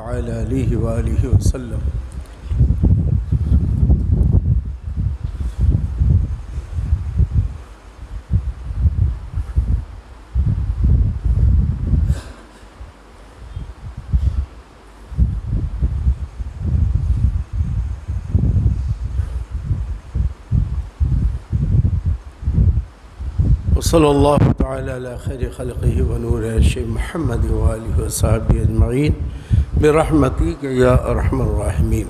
تعالی علیہ وآلہ وسلم۔ صلی اللہ تعالی علی خیر خلقہ ونور عرشہ محمد وآلہ وصحبہ اجمعین برحمتک یا ارحم الراحمین۔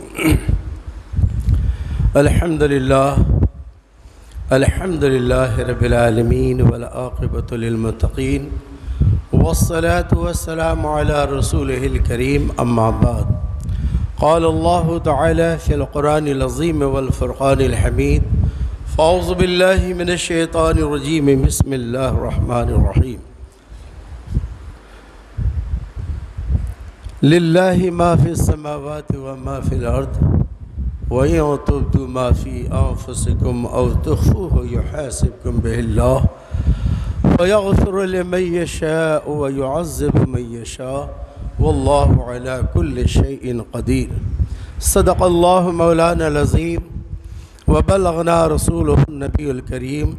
الحمدللہ رب العالمین والعاقبۃ للمتقین والصلاة والسلام علی رسولہ الکریم، اما بعد۔ قال اللہ تعالی فی القرآن العظیم والفرقان الحمید، فاعوذ باللہ من الشیطان الرجیم، بسم اللہ الرحمن الرحیم۔ للہ ما فی السماوات وما فی الارض وَإِن تُبْدُوا مَا فِي أَنفُسِكُمْ أَوْ تُخْفُوهُ يُحَاسِبْكُم بِهِ اللَّهُ وَيَغْفِرُ لِمَن يَشَاءُ وَيُعَذِّبُ مَن يَشَاءُ وَاللَّهُ عَلَى كُلِّ شَيْءٍ قَدِيرٌ۔ صدق اللہ مولانا العظیم وبلغنا رسوله النبی الکریم۔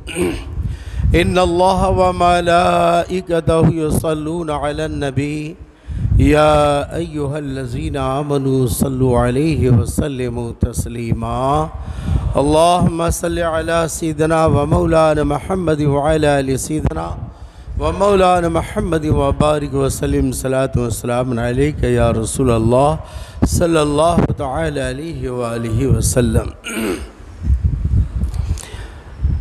ان اللہ وملائکتہ یصلون علی النبی یا ایہا الذین آمنوا صلوا علیہ وسلموا تسلیما۔ اللہم صل علی سیدنا ومولانا محمد وعلی آل سیدنا ومولانا محمد وبارک وسلم، صلاۃ وسلام علیک یا رسول اللہ صلی اللہ تعالی علیہ وآلہ وسلم۔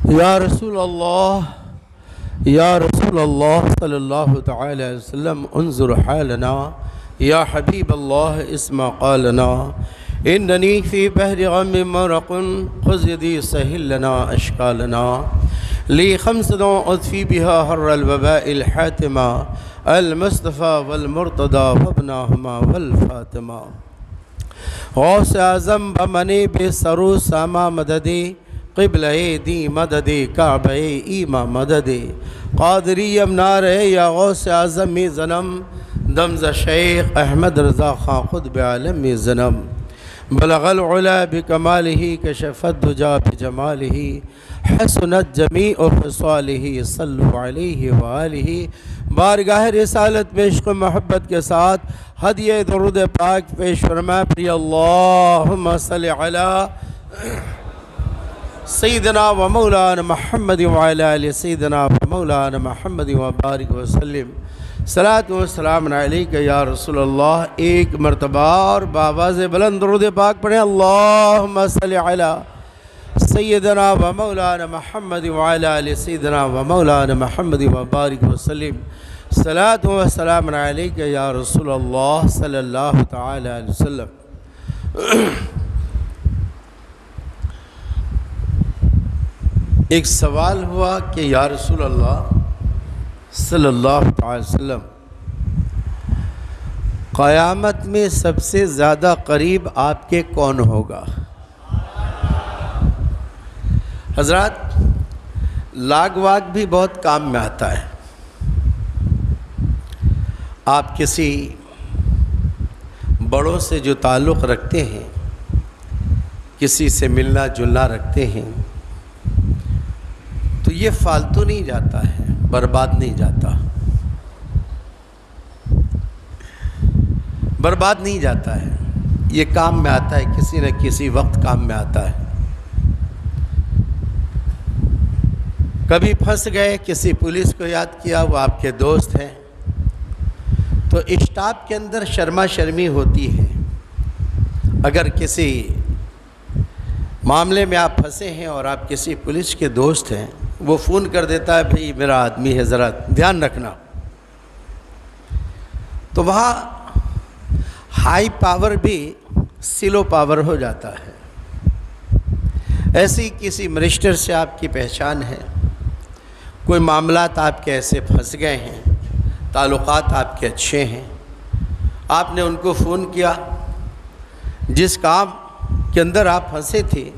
یا رسول اللہ صلی اللہ تعالی علیہ وسلم، انظر حالنا یا حبیب اللہ اسمع قالنا، اننی فی بحر غم مرق خذ یدی سہل لنا اشکالنا، لی خمسۃ اطفی بہا حر الوباء الحاتمہ، المصطفیٰ والمرتضیٰ وابناہما والفاطمہ۔ غوث اعظم بمنی بے سرو ساما مددی، قبلہ دی مدد کعبہ ایما مدد، قادری امنار یا غوث اعظم زنم، دمز شیخ احمد رضا خان قطب عالم زنم، بلغ العلا بکمالہ کشف الدجا بجمالہ، حسنت جمیع خصالہ صلو علیہ وآلہ۔ بارگاہ رسالت میں عشق و محبت کے ساتھ ہدیہ درود پاک پیش فرمائے پری اللہم صلی علی سیدنا و مولانا محمد وعلی آل سیدنا و مولانا محمد وبارک وسلم، صلاۃ و سلام علیک یا رسول اللہ۔ ایک مرتبہ اور بآواز بلند درود پاک پڑھیں، اللہم صلی علی سیدنا و مولانا محمد وعلی آل سیدنا و مولانا محمد وبارک وسلم، صلاۃ و سلام علیک یا رسول اللہ صلی اللہ تعالی علیہ وسلم۔ ایک سوال ہوا کہ یا رسول اللہ صلی اللہ علیہ وسلم، قیامت میں سب سے زیادہ قریب آپ کے کون ہوگا؟ حضرات، لاگ واگ بھی بہت کام میں آتا ہے۔ آپ کسی بڑوں سے جو تعلق رکھتے ہیں، کسی سے ملنا جلنا رکھتے ہیں، تو یہ فالتو نہیں جاتا ہے، برباد نہیں جاتا، برباد نہیں جاتا ہے، یہ کام میں آتا ہے، کسی نہ کسی وقت کام میں آتا ہے۔ کبھی پھنس گئے، کسی پولیس کو یاد کیا، وہ آپ کے دوست ہیں، تو اسٹاف کے اندر شرما شرمی ہوتی ہے۔ اگر کسی معاملے میں آپ پھنسے ہیں اور آپ کسی پولیس کے دوست ہیں، وہ فون کر دیتا ہے، بھئی میرا آدمی ہے، ذرا دھیان رکھنا، تو وہاں ہائی پاور بھی سلو پاور ہو جاتا ہے۔ ایسی کسی منسٹر سے آپ کی پہچان ہے، کوئی معاملات آپ کے ایسے پھنس گئے ہیں، تعلقات آپ کے اچھے ہیں، آپ نے ان کو فون کیا، جس کام کے اندر آپ پھنسے تھے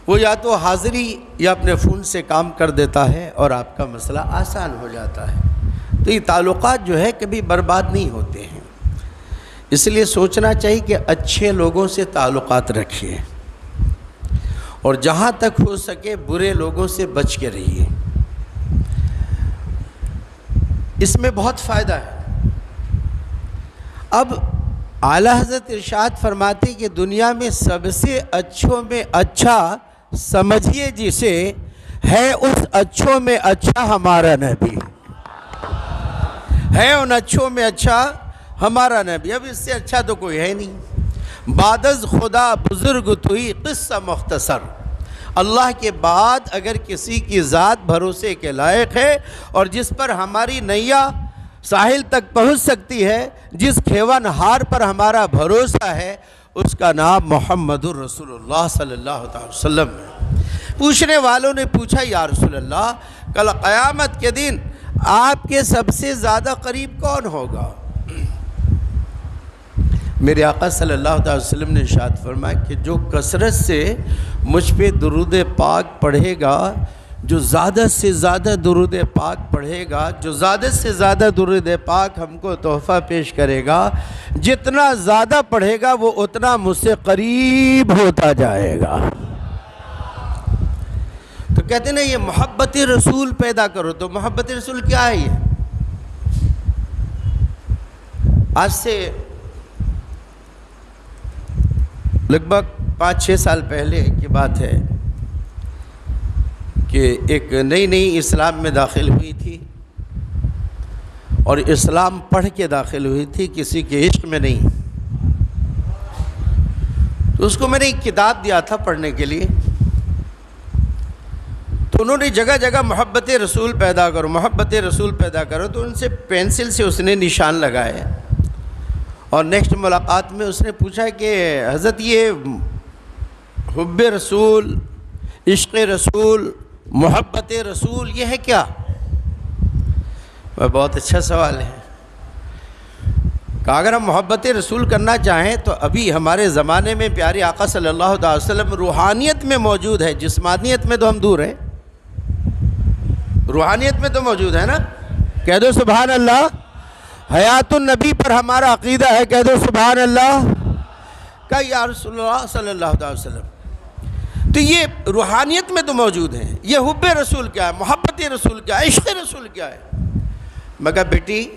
وہ یا تو حاضری یا اپنے فون سے کام کر دیتا ہے اور آپ کا مسئلہ آسان ہو جاتا ہے۔ تو یہ تعلقات جو ہے کبھی برباد نہیں ہوتے ہیں، اس لیے سوچنا چاہیے کہ اچھے لوگوں سے تعلقات رکھیے اور جہاں تک ہو سکے برے لوگوں سے بچ کے رہیے، اس میں بہت فائدہ ہے۔ اب اعلیٰ حضرت ارشاد فرماتے کہ دنیا میں سب سے اچھوں میں اچھا سمجھیے جسے، ہے اس اچھوں میں اچھا ہمارا نبی، ہے ان اچھوں میں اچھا ہمارا نبی۔ اب اس سے اچھا تو کوئی ہے نہیں۔ بعد از خدا بزرگ توئی قصہ مختصر، اللہ کے بعد اگر کسی کی ذات بھروسے کے لائق ہے اور جس پر ہماری نیا ساحل تک پہنچ سکتی ہے، جس کھیون ہار پر ہمارا بھروسہ ہے، اس کا نام محمد الرسول اللہ صلی اللہ علیہ وسلم ہے۔ پوچھنے والوں نے پوچھا یا رسول اللہ، کل قیامت کے دن آپ کے سب سے زیادہ قریب کون ہوگا؟ میرے آقا صلی اللہ علیہ وسلم نے ارشاد فرمایا کہ جو کثرت سے مجھ پہ درود پاک پڑھے گا، جو زیادہ سے زیادہ درود پاک پڑھے گا، جو زیادہ سے زیادہ درود پاک ہم کو تحفہ پیش کرے گا، جتنا زیادہ پڑھے گا وہ اتنا مجھ سے قریب ہوتا جائے گا۔ تو کہتے ہیں نا یہ محبت رسول پیدا کرو، تو محبت رسول کیا ہے؟ یہ آج سے لگ بھگ 5-6 سال پہلے کی بات ہے کہ ایک نئی اسلام میں داخل ہوئی تھی اور اسلام پڑھ کے داخل ہوئی تھی، کسی کے عشق میں نہیں۔ تو اس کو میں نے ایک کتاب دیا تھا پڑھنے کے لیے، تو انہوں نے جگہ جگہ محبت رسول پیدا کرو، محبت رسول پیدا کرو، تو ان سے پینسل سے اس نے نشان لگائے اور نیکسٹ ملاقات میں اس نے پوچھا کہ حضرت یہ حب رسول، عشق رسول، محبت رسول یہ ہے کیا؟ بہت اچھا سوال ہے۔ کہ اگر ہم محبت رسول کرنا چاہیں تو ابھی ہمارے زمانے میں پیارے آقا صلی اللہ علیہ وسلم روحانیت میں موجود ہے، جسمانیت میں تو ہم دور ہیں، روحانیت میں تو موجود ہے نا۔ کہہ دو سبحان اللہ۔ حیات النبی پر ہمارا عقیدہ ہے، کہہ دو سبحان اللہ۔ کہ یا رسول اللہ صلی اللہ علیہ وسلم، تو یہ روحانیت میں تو موجود ہیں، یہ حب رسول کیا ہے، محبت رسول کیا ہے، عشق رسول کیا ہے؟ میں کہا بیٹی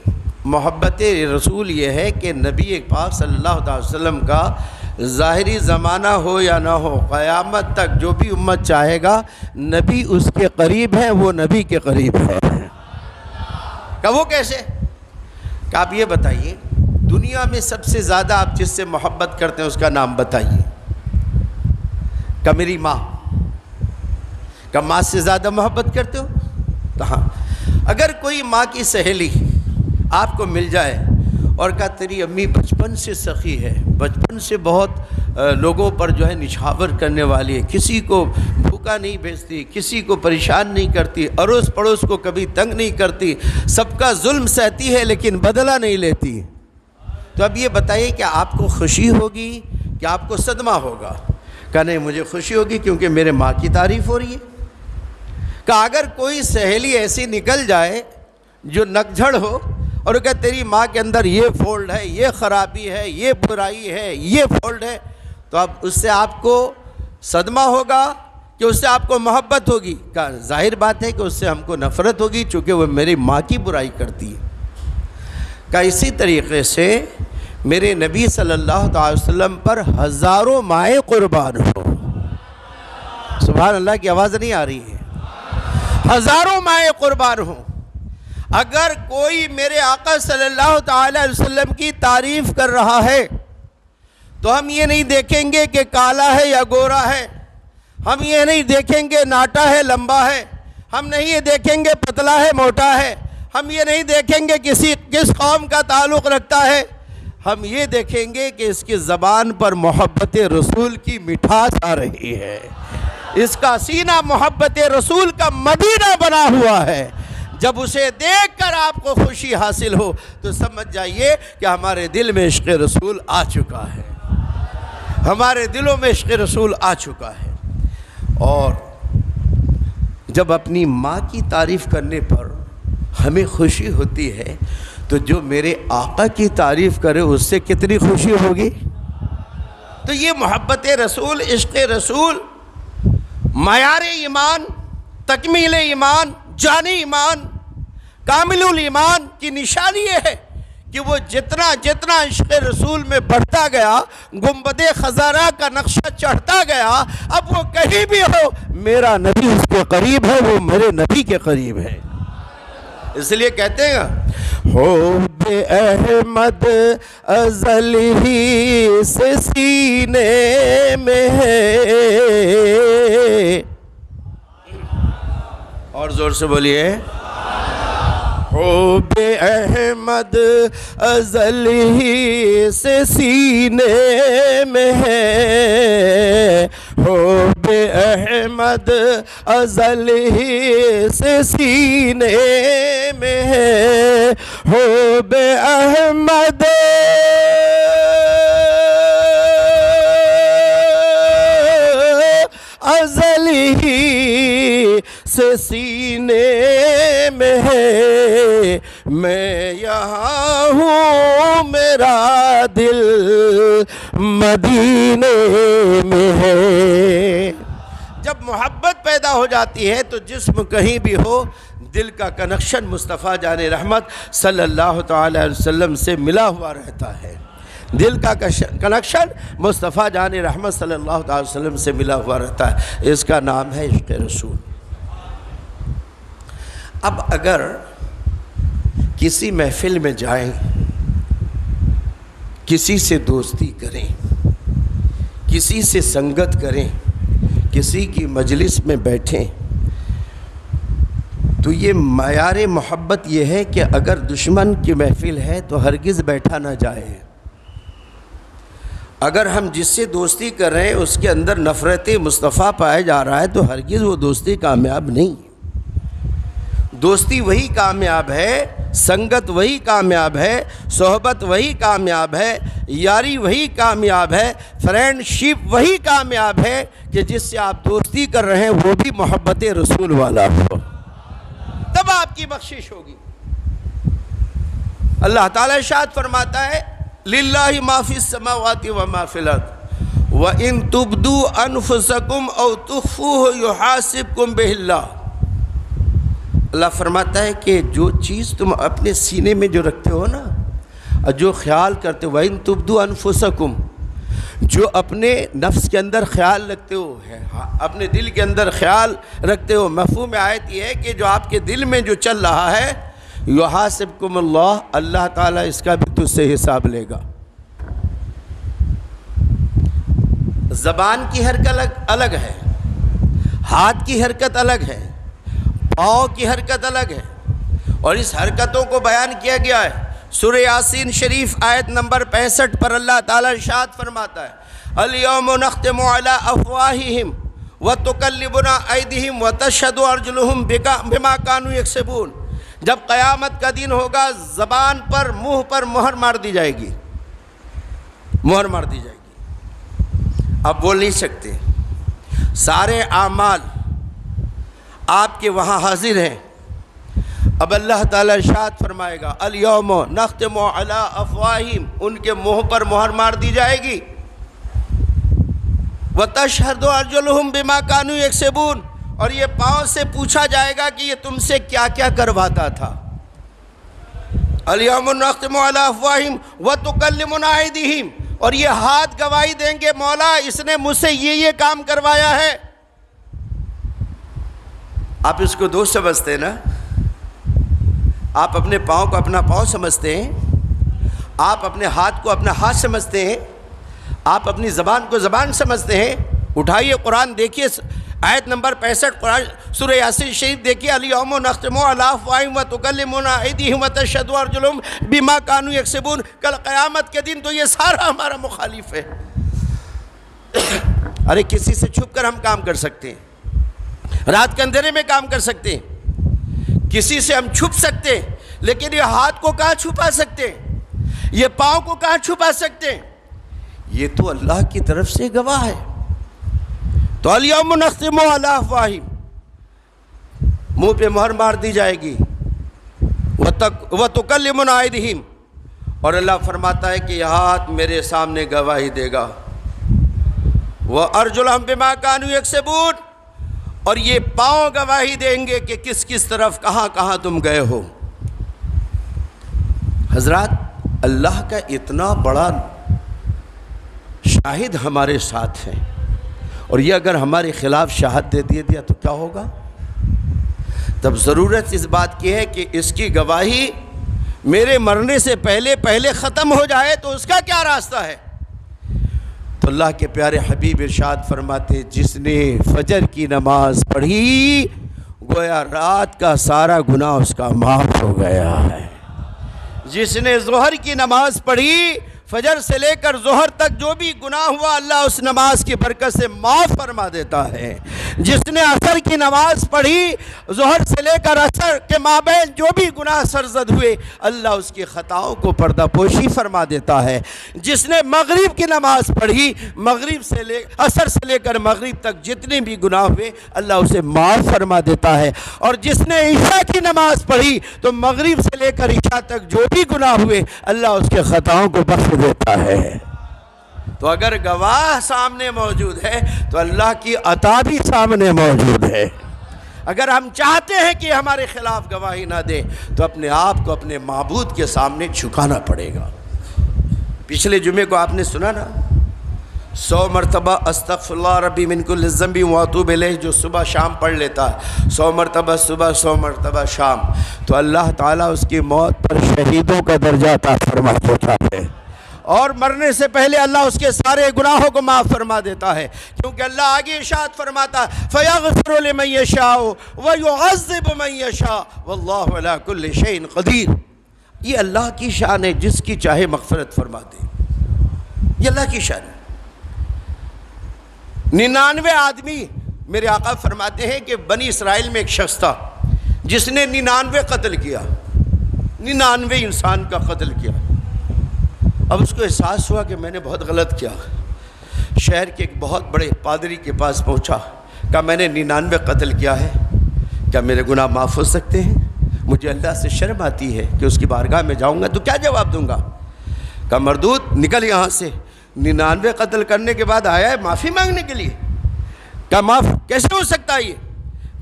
محبت رسول یہ ہے کہ نبی پاک صلی اللہ علیہ وسلم کا ظاہری زمانہ ہو یا نہ ہو، قیامت تک جو بھی امت چاہے گا نبی اس کے قریب ہے، وہ نبی کے قریب ہے۔ کہ وہ کیسے؟ کہ آپ یہ بتائیے دنیا میں سب سے زیادہ آپ جس سے محبت کرتے ہیں اس کا نام بتائیے۔ کہ میری ماں۔ کہ ماں سے زیادہ محبت کرتے ہو؟ تو ہاں، اگر کوئی ماں کی سہیلی آپ کو مل جائے اور کہا تیری امی بچپن سے سخی ہے، بچپن سے بہت لوگوں پر جو ہے نچھاور کرنے والی ہے، کسی کو بھوکا نہیں بھیجتی، کسی کو پریشان نہیں کرتی، اڑوس پڑوس کو کبھی تنگ نہیں کرتی، سب کا ظلم سہتی ہے لیکن بدلہ نہیں لیتی، تو اب یہ بتائیے کہ آپ کو خوشی ہوگی کہ آپ کو صدمہ ہوگا؟ کہ نہیں، مجھے خوشی ہوگی کیونکہ میرے ماں کی تعریف ہو رہی ہے۔ کہ اگر کوئی سہیلی ایسی نکل جائے جو نکجھڑ ہو اور کہ تیری ماں کے اندر یہ فولڈ ہے، یہ خرابی ہے، یہ برائی ہے، یہ فولڈ ہے، تو اب اس سے آپ کو صدمہ ہوگا کہ اس سے آپ کو محبت ہوگی؟ کہ ظاہر بات ہے کہ اس سے ہم کو نفرت ہوگی چونکہ وہ میری ماں کی برائی کرتی ہے۔ کہ اسی طریقے سے میرے نبی صلی اللہ علیہ وسلم پر ہزاروں مائیں قربان ہو۔ سبحان اللہ کی آواز نہیں آ رہی ہے؟ ہزاروں مائیں قربان ہوں۔ اگر کوئی میرے آقا صلی اللہ تعالی علیہ وسلم کی تعریف کر رہا ہے تو ہم یہ نہیں دیکھیں گے کہ کالا ہے یا گورا ہے، ہم یہ نہیں دیکھیں گے ناٹا ہے لمبا ہے، ہم نہیں یہ دیکھیں گے پتلا ہے موٹا ہے، ہم یہ نہیں دیکھیں گے کس قوم کا تعلق رکھتا ہے، ہم یہ دیکھیں گے کہ اس کی زبان پر محبت رسول کی مٹھاس آ رہی ہے، اس کا سینہ محبت رسول کا مدینہ بنا ہوا ہے۔ جب اسے دیکھ کر آپ کو خوشی حاصل ہو تو سمجھ جائیے کہ ہمارے دل میں عشق رسول آ چکا ہے، ہمارے دلوں میں عشق رسول آ چکا ہے۔ اور جب اپنی ماں کی تعریف کرنے پر ہمیں خوشی ہوتی ہے تو جو میرے آقا کی تعریف کرے اس سے کتنی خوشی ہوگی. تو یہ محبت رسول، عشق رسول معیار ایمان، تکمیل ایمان، جان ایمان، کامل الایمان کی نشانی یہ ہے کہ وہ جتنا جتنا عشق رسول میں بڑھتا گیا، گنبد خزارہ کا نقشہ چڑھتا گیا. اب وہ کہیں بھی ہو میرا نبی اس کے قریب ہے، وہ میرے نبی کے قریب ہے. اس لیے کہتے ہیں حب احمد ازل ہی سے سینے میں ہے. اور زور سے بولیے حب احمد ازل ہی سے سینے میں ہے. حب احمد ازل ہی سے سینے میں ہے. حب احمد ازل ہی سے سینے میں ہے. میں یہاں ہوں میرا دل مدینے میں ہے. جب محبت پیدا ہو جاتی ہے تو جسم کہیں بھی ہو، دل کا کنیکشن مصطفیٰ جان رحمت صلی اللہ تعالی علیہ وسلم سے ملا ہوا رہتا ہے. دل کا کنیکشن مصطفیٰ جان رحمت صلی اللہ تعالی وسلم سے ملا ہوا رہتا ہے. اس کا نام ہے عشق رسول. اب اگر کسی محفل میں جائیں، کسی سے دوستی کریں، کسی سے سنگت کریں، کسی کی مجلس میں بیٹھیں، تو یہ معیار محبت یہ ہے کہ اگر دشمن کی محفل ہے تو ہرگز بیٹھا نہ جائے. اگر ہم جس سے دوستی کر رہے ہیں اس کے اندر نفرت مصطفیٰ پایا جا رہا ہے تو ہرگز وہ دوستی کامیاب نہیں. دوستی وہی کامیاب ہے، سنگت وہی کامیاب ہے، صحبت وہی کامیاب ہے، یاری وہی کامیاب ہے، فرینڈ شپ وہی کامیاب ہے کہ جس سے آپ دوستی کر رہے ہیں وہ بھی محبت رسول والا ہو. تب آپ کی بخشش ہوگی. اللہ تعالیٰ ارشاد فرماتا ہے للہ ما فی السماوات و ما فی الارض وَإِن تُبْدُوا أَنفُسَكُمْ أَوْ تُخْفُوهُ يُحَاسِبْكُمْ بِهِ اللَّهُ. اللہ فرماتا ہے کہ جو چیز تم اپنے سینے میں جو رکھتے ہو نا، اور جو خیال کرتے ہو، وَإِن تُبْدُوا أَنفُسَكُمْ، جو اپنے نفس کے اندر خیال رکھتے ہو، اپنے دل کے اندر خیال رکھتے ہو، مفہوم آیت یہ ہے کہ جو آپ کے دل میں جو چل رہا ہے، یحاسبکم اللہ، اللہ تعالیٰ اس کا بھی تجھ سے حساب لے گا. زبان کی حرکت الگ ہے، ہاتھ کی حرکت الگ ہے، پاؤں کی حرکت الگ ہے، اور اس حرکتوں کو بیان کیا گیا ہے. سورہ یاسین شریف آیت نمبر 65 پر اللہ تعالیٰ ارشاد فرماتا ہے الیوم نختم علی افواہہم وتکلمنا ایدیہم وتشہد ارجلہم بما کانوا یکسبون. جب قیامت کا دن ہوگا زبان پر، منہ پر مہر مار دی جائے گی، مہر مار دی جائے گی. اب بول نہیں سکتے. سارے اعمال آپ کے وہاں حاضر ہیں. اب اللہ تعالیٰ ارشاد فرمائے گا الیوم نختم علی افواہہم، ان کے منہ پر مہر مار دی جائے گی. وتشہد ارجلہم بما کانوا یکسبون، اور یہ پاؤں سے پوچھا جائے گا کہ یہ تم سے کیا کیا کرواتا تھا. الیوم نختم علی افواہہم وتکلمنا ایدیہم، اور یہ ہاتھ گواہی دیں گے مولا اس نے مجھ سے یہ کام کروایا ہے. آپ اس کو دوست سمجھتے ہیں نا؟ آپ اپنے پاؤں کو اپنا پاؤں سمجھتے ہیں، آپ اپنے ہاتھ کو اپنا ہاتھ سمجھتے ہیں، آپ اپنی زبان کو زبان سمجھتے ہیں. اٹھائیے قرآن دیکھیے آیت نمبر 65 قرآن سورہ یاسین شریف دیکھیے الیوم نختم علی افواہہم وتکلمنا ایدیہم وتشہد ارجلہم بما کانوا یکسبون. کل قیامت کے دن تو یہ سارا ہمارا مخالف ہے. ارے کسی سے چھپ کر ہم کام کر سکتے ہیں، رات کے اندھیرے میں کام کر سکتے ہیں، کسی سے ہم چھپ سکتے ہیں، لیکن یہ ہاتھ کو کہاں چھپا سکتے ہیں؟ یہ پاؤں کو کہاں چھپا سکتے ہیں؟ یہ تو اللہ کی طرف سے گواہ ہے. تو الیوم نختم علی افواہہم، منہ پہ مہر مار دی جائے گی. وَتُكَلِّمُنَا أَيْدِيهِمْ، اور اللہ فرماتا ہے کہ یہ ہاتھ میرے سامنے گواہی دے گا، وَأَرْجُلُهُمْ بِمَا كَانُوا يَكْسِبُونَ، اور یہ پاؤں گواہی دیں گے کہ کس کس طرف کہاں کہاں تم گئے ہو۔ حضرات، اللہ کا اتنا بڑا شاہد ہمارے ساتھ ہے، اور یہ اگر ہمارے خلاف شہادت دے دیا تو کیا ہوگا؟ تب ضرورت اس بات کی ہے کہ اس کی گواہی میرے مرنے سے پہلے ختم ہو جائے تو اس کا کیا راستہ ہے؟ تو اللہ کے پیارے حبیب ارشاد فرماتے، جس نے فجر کی نماز پڑھی گویا رات کا سارا گناہ اس کا معاف ہو گیا ہے۔ جس نے ظہر کی نماز پڑھی، فجر سے لے کر ظہر تک جو بھی گناہ ہوا اللہ اس نماز کی برکت سے معاف فرما دیتا ہے۔ جس نے عصر کی نماز پڑھی، ظہر سے لے کر عصر کے مابین جو بھی گناہ سرزد ہوئے اللہ اس کی خطاؤں کو پردہ پوشی فرما دیتا ہے۔ جس نے مغرب کی نماز پڑھی، عصر سے لے کر مغرب تک جتنے بھی گناہ ہوئے اللہ اسے معاف فرما دیتا ہے۔ اور جس نے عشاء کی نماز پڑھی تو مغرب سے لے کر عشاء تک جو بھی گناہ ہوئے اللہ اس کے خطاؤں کو بخش دیتا ہے۔ تو اگر گواہ سامنے موجود ہے تو اللہ کی عطا بھی سامنے موجود ہے۔ اگر ہم چاہتے ہیں کہ ہمارے خلاف گواہی نہ دے تو اپنے آپ کو اپنے معبود کے سامنے جھکانا پڑے گا۔ پچھلے جمعے کو آپ نے سنا نا، 100 مرتبہ استغفر اللہ ربی من کل ذنب واتوب الیہ جو صبح شام پڑھ لیتا ہے، 100 مرتبہ صبح 100 مرتبہ شام، تو اللہ تعالیٰ اس کی موت پر شہیدوں کا درجہ عطا فرما دیتا ہے، اور مرنے سے پہلے اللہ اس کے سارے گناہوں کو معاف فرما دیتا ہے، کیونکہ اللہ آگے ارشاد فرماتا ہے فَيَغْفِرُ لِمَن يَشَاءُ وَيُعَذِّبُ مَن يَشَاءُ وَاللَّهُ عَلَى كُلِّ شَيْءٍ قَدِيرٌ۔ یہ اللہ کی شان ہے، جس کی چاہے مغفرت فرما دے، یہ اللہ کی شان ہے۔ 99 آدمی، میرے آقا فرماتے ہیں کہ بنی اسرائیل میں ایک شخص تھا جس نے 99 قتل کیا، 99 انسان کا قتل کیا۔ اب اس کو احساس ہوا کہ میں نے بہت غلط کیا، شہر کے ایک بہت بڑے پادری کے پاس پہنچا، کہا میں نے 99 قتل کیا ہے، کیا میرے گناہ معاف ہو سکتے ہیں؟ مجھے اللہ سے شرم آتی ہے کہ اس کی بارگاہ میں جاؤں گا تو کیا جواب دوں گا؟ کہا مردود نکل یہاں سے، 99 قتل کرنے کے بعد آیا ہے معافی مانگنے کے لیے؟ کہا معاف کیسے ہو سکتا ہے یہ؟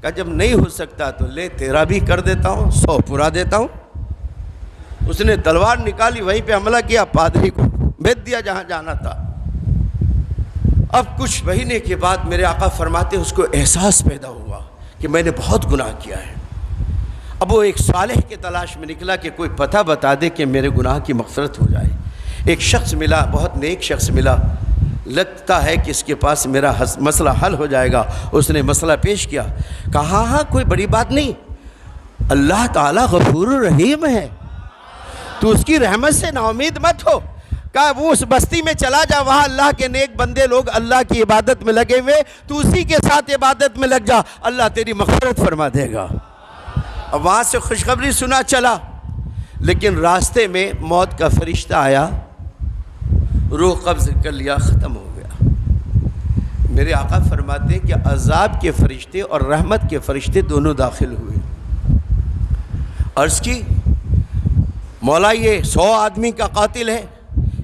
کہا جب نہیں ہو سکتا تو لے تیرا بھی کر دیتا ہوں، 100 پورا دیتا ہوں۔ اس نے تلوار نکالی، وہیں پہ حملہ کیا، پادری کو بھیج دیا جہاں جانا تھا۔ اب کچھ مہینے کے بعد میرے آقا فرماتے اس کو احساس پیدا ہوا کہ میں نے بہت گناہ کیا ہے۔ اب وہ ایک صالح کی تلاش میں نکلا کہ کوئی پتہ بتا دے کہ میرے گناہ کی مغفرت ہو جائے۔ ایک شخص ملا، بہت نیک شخص ملا، لگتا ہے کہ اس کے پاس میرا مسئلہ حل ہو جائے گا۔ اس نے مسئلہ پیش کیا، کہا ہاں کوئی بڑی بات نہیں، اللہ تعالیٰ غفور الرحیم ہے، تو اس کی رحمت سے نا امید مت ہو۔ کہا وہ اس بستی میں چلا جا، وہاں اللہ کے نیک بندے لوگ اللہ کی عبادت میں لگے ہوئے، تو اسی کے ساتھ عبادت میں لگ جا، اللہ تیری مغفرت فرما دے گا۔ اب وہاں سے خوشخبری سنا چلا، لیکن راستے میں موت کا فرشتہ آیا، روح قبض کر لیا، ختم ہو گیا۔ میرے آقا فرماتے ہیں کہ عذاب کے فرشتے اور رحمت کے فرشتے دونوں داخل ہوئے۔ عرض کی مولا یہ 100 آدمی کا قاتل ہے،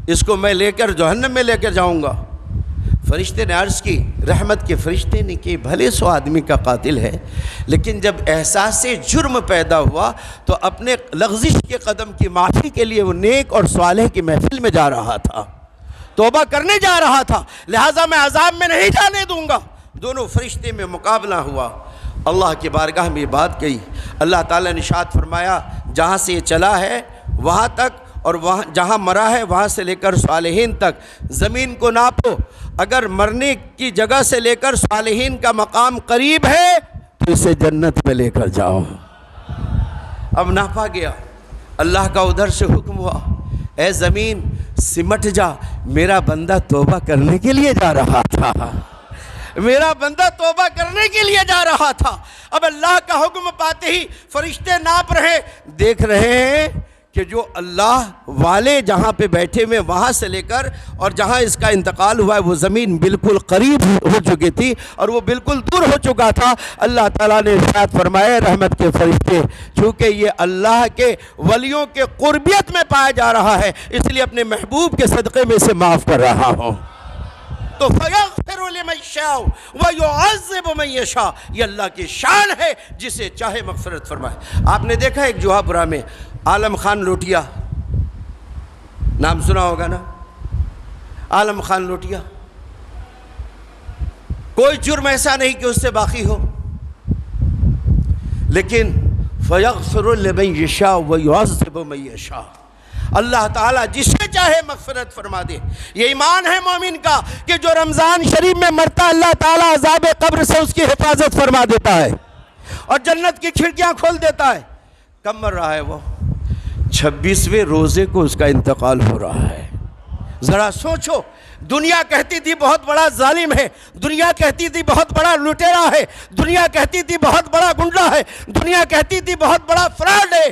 اس کو میں لے کر جہنم میں لے کر جاؤں گا۔ فرشتے نے عرض کی، رحمت کے فرشتے نے کہ بھلے 100 آدمی کا قاتل ہے، لیکن جب احساس جرم پیدا ہوا تو اپنے لغزش کے قدم کی معافی کے لیے وہ نیک اور صالح کی محفل میں جا رہا تھا، توبہ کرنے جا رہا تھا، لہٰذا میں عذاب میں نہیں جانے دوں گا۔ دونوں فرشتے میں مقابلہ ہوا، اللہ کی بارگاہ میں بات کہی، اللہ تعالیٰ نے ارشاد فرمایا جہاں سے یہ چلا ہے وہاں تک، اور وہاں جہاں مرا ہے وہاں سے لے کر صالحین تک زمین کو ناپو، اگر مرنے کی جگہ سے لے کر صالحین کا مقام قریب ہے تو اسے جنت میں لے کر جاؤ۔ اب ناپا گیا، اللہ کا ادھر سے حکم ہوا، اے زمین سمٹ جا، میرا بندہ توبہ کرنے کے لیے جا رہا تھا، میرا بندہ توبہ کرنے کے لیے جا رہا تھا۔ اب اللہ کا حکم پاتے ہی فرشتے ناپ رہے، دیکھ رہے ہیں کہ جو اللہ والے جہاں پہ بیٹھے ہوئے وہاں سے لے کر اور جہاں اس کا انتقال ہوا ہے وہ زمین بالکل قریب ہو چکی تھی اور وہ بالکل دور ہو چکا تھا۔ اللہ تعالیٰ نے ارشاد فرمایا رحمت کے فرشتے چونکہ یہ اللہ کے ولیوں کے قربیت میں پایا جا رہا ہے اس لیے اپنے محبوب کے صدقے میں اسے معاف کر رہا ہوں۔ تو فَيَغْفِرُ لِمَن يَشَاءُ وَيُعَذِّبُ مَن يَشَاءُ، یہ اللہ کی شان ہے جسے چاہے مغفرت فرمائے۔ آپ نے دیکھا ایک جوہا پورہ میں عالم خان لوٹیا، نام سنا ہوگا نا، عالم خان لوٹیا، کوئی جرم ایسا نہیں کہ اس سے باقی ہو، لیکن فَيَغْفِرُ لِمَن يَشَاءُ وَيُعَذِّبُ مَن يَشَاءُ، اللہ تعالیٰ جسے چاہے مغفرت فرما دے۔ یہ ایمان ہے مومن کا کہ جو رمضان شریف میں مرتا اللہ تعالیٰ عذاب قبر سے اس کی حفاظت فرما دیتا ہے اور جنت کی کھڑکیاں کھول دیتا ہے۔ کب مر رہا ہے وہ؟ 26ویں روزے کو اس کا انتقال ہو رہا ہے۔ ذرا سوچو، دنیا کہتی تھی بہت بڑا ظالم ہے، دنیا کہتی تھی بہت بڑا لٹیرا ہے، دنیا کہتی تھی بہت بڑا گنڈا ہے، دنیا کہتی تھی بہت بڑا فراڈ ہے،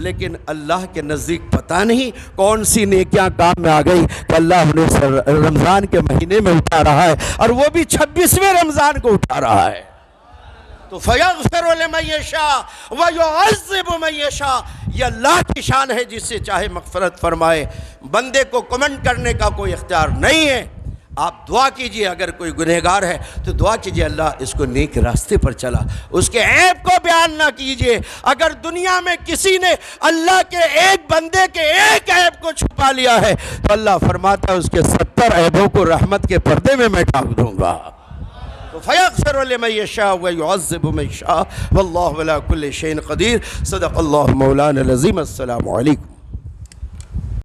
لیکن اللہ کے نزدیک پتہ نہیں کون سی نیکیاں کام میں آ گئی کہ اللہ انہیں رمضان کے مہینے میں اٹھا رہا ہے اور وہ بھی 26ویں رمضان کو اٹھا رہا ہے۔ تو فَيَغْفِرُ لِمَن يَشَاءُ وَيُعَذِّبُ مَن يَشَاءُ، یہ اللہ کی شان ہے جس سے چاہے مغفرت فرمائے۔ بندے کو کمنٹ کرنے کا کوئی اختیار نہیں ہے۔ آپ دعا کیجئے، اگر کوئی گنہگار ہے تو دعا کیجئے اللہ اس کو نیک راستے پر چلا، اس کے عیب کو بیان نہ کیجئے۔ اگر دنیا میں کسی نے اللہ کے ایک بندے کے ایک عیب کو چھپا لیا ہے تو اللہ فرماتا ہے اس کے 70 عیبوں کو رحمت کے پردے میں میں ڈھانپ دوں گا۔ فَيَغْفِرُ لِمَن يَشَاءُ وَيُعَذِّبُ مَن يَشَاءُ وَاللَّهُ عَلَى كُلِّ شَيْءٍ قَدِيرٌ۔ صدق اللہ مولانا العظیم۔ السلام علیکم۔